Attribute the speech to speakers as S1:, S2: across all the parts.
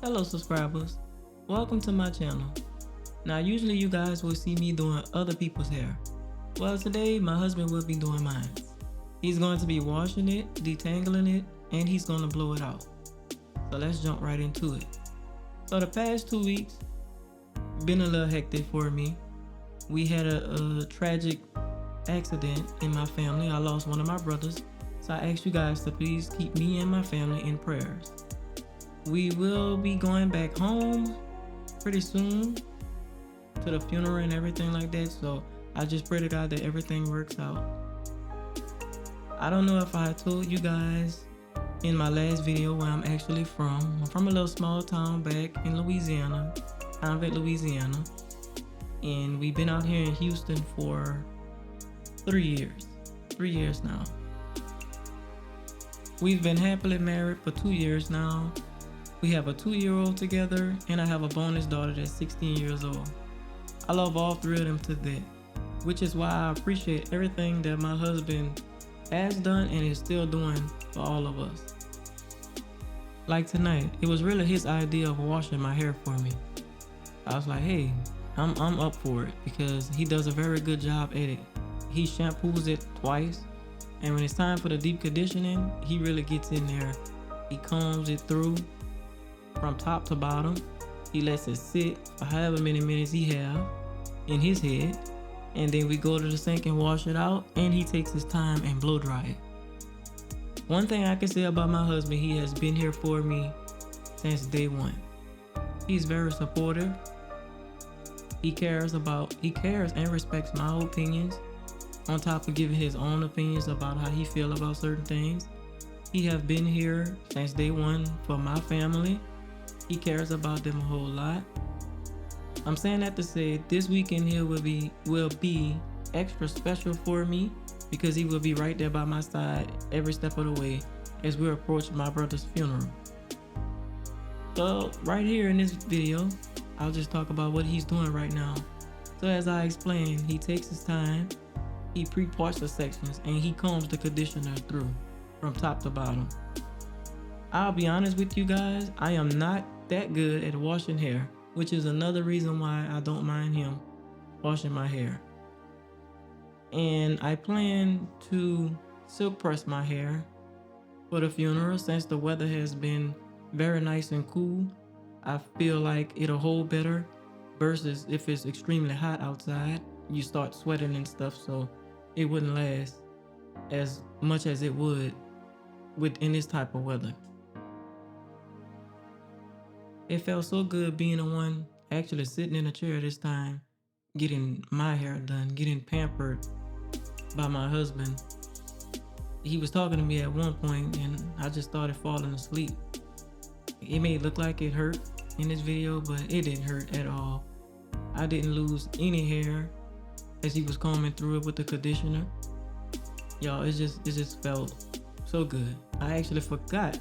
S1: Hello subscribers, welcome to my channel. Now usually you guys will see me doing other people's hair. Well, today my husband will be doing mine. He's going to be washing it, detangling it, and he's going to blow it out. So let's jump right into it. So the past 2 weeks been a little hectic for me. We had a tragic accident in my family. I lost one of my brothers. So I ask you guys to please keep me and my family in prayers. We will be going back home pretty soon to the funeral and everything like that. So I just pray to God that everything works out. I don't know if I told you guys in my last video where I'm actually from. I'm from a little small town back in Louisiana, Convent, Louisiana. And we've been out here in Houston for 3 years. 3 years now. We've been happily married for 2 years now. We have a 2-year-old together, and I have a bonus daughter that's 16 years old. I love all three of them to death, which is why I appreciate everything that my husband has done and is still doing for all of us. Like tonight, it was really his idea of washing my hair for me. I was like, hey, I'm up for it because he does a very good job at it. He shampoos it twice, and when it's time for the deep conditioning, he really gets in there. He combs it through from top to bottom. He lets it sit for however many minutes he have in his head, and then we go to the sink and wash it out, and he takes his time and blow dry it. One thing I can say about my husband, he has been here for me since day one. He's very supportive. He cares and respects my opinions, on top of giving his own opinions about how he feels about certain things. He have been here since day one for my family. He cares about them a whole lot. I'm saying that to say this weekend here will be extra special for me because he will be right there by my side every step of the way as we approach my brother's funeral. So right here in this video, I'll just talk about what he's doing right now. So as I explained, he takes his time, he pre-parts the sections, and he combs the conditioner through from top to bottom. I'll be honest with you guys, I am not that good at washing hair, which is another reason why I don't mind him washing my hair. And I plan to silk press my hair for the funeral since the weather has been very nice and cool. I feel like it'll hold better versus if it's extremely hot outside. You start sweating and stuff, so it wouldn't last as much as it would in this type of weather. It felt so good being the one actually sitting in a chair this time, getting my hair done, getting pampered by my husband. He was talking to me at one point and I just started falling asleep. It may look like it hurt in this video, but it didn't hurt at all. I didn't lose any hair as he was combing through it with the conditioner. Y'all, it just felt so good. I actually forgot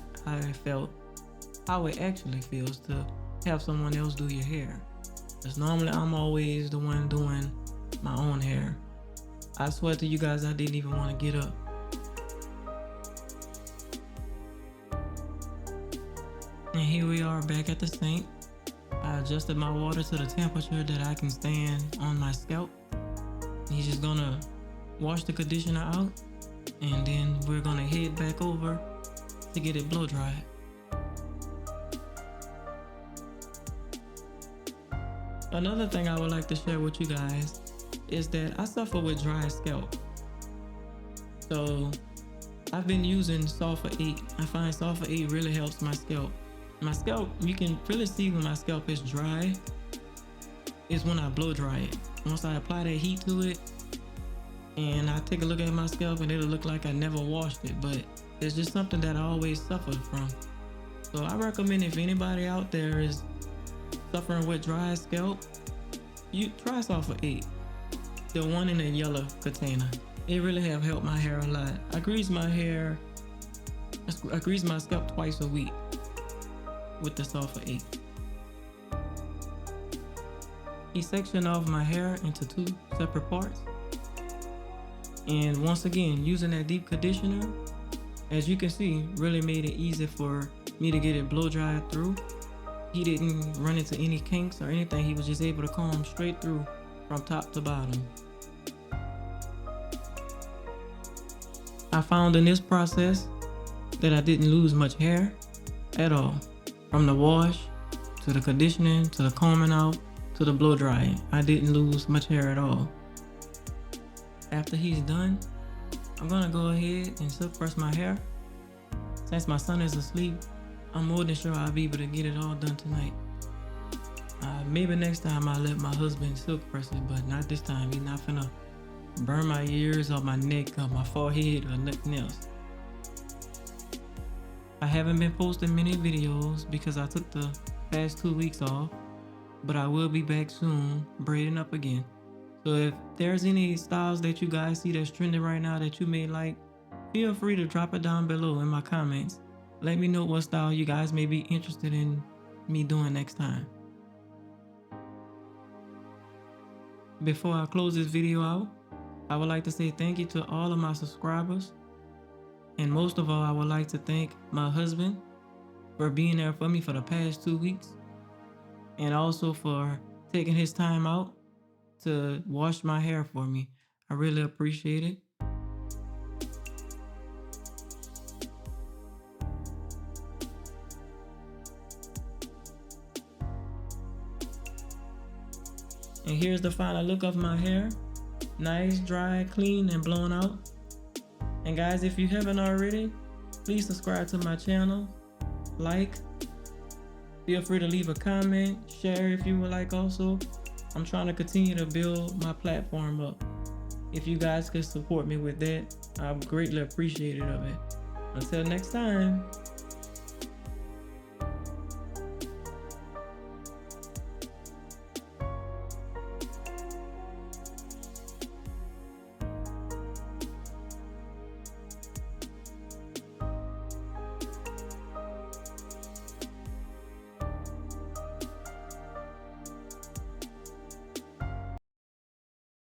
S1: how it actually feels to have someone else do your hair. Because normally I'm always the one doing my own hair. I swear to you guys, I didn't even want to get up. And here we are back at the sink. I adjusted my water to the temperature that I can stand on my scalp. He's just gonna wash the conditioner out, and then we're gonna head back over to get it blow dried. Another thing I would like to share with you guys is that I suffer with dry scalp. So I've been using Sulfur 8. I find Sulfur 8 really helps my scalp. My scalp, you can really see when my scalp is dry, is when I blow dry it. Once I apply that heat to it, and I take a look at my scalp and it'll look like I never washed it, but it's just something that I always suffered from. So I recommend if anybody out there is suffering with dry scalp, you try Sulfur 8, the one in the yellow container. It really have helped my hair a lot. I grease my scalp twice a week with the Sulfur 8. He sectioned off my hair into 2 separate parts. And once again, using that deep conditioner, as you can see, really made it easy for me to get it blow dried through. he didn't run into any kinks or anything. He was just able to comb straight through from top to bottom. I found in this process that I didn't lose much hair at all. From the wash, to the conditioning, to the combing out, to the blow drying. I didn't lose much hair at all. After he's done, I'm gonna go ahead and silk press my hair. Since my son is asleep, I'm more than sure I'll be able to get it all done tonight. Maybe next time I'll let my husband silk press it, but not this time. He's not finna burn my ears or my neck or my forehead or nothing else. I haven't been posting many videos because I took the past 2 weeks off, but I will be back soon, braiding up again. So if there's any styles that you guys see that's trending right now that you may like, feel free to drop it down below in my comments. Let me know what style you guys may be interested in me doing next time. Before I close this video out, I would like to say thank you to all of my subscribers. And most of all, I would like to thank my husband for being there for me for the past 2 weeks. And also for taking his time out to wash my hair for me. I really appreciate it. And here's the final look of my hair. Nice, dry, clean, and blown out. And guys, if you haven't already, please subscribe to my channel, like, feel free to leave a comment, share if you would like also. I'm trying to continue to build my platform up. If you guys could support me with that, I'm greatly appreciative of it. Until next time.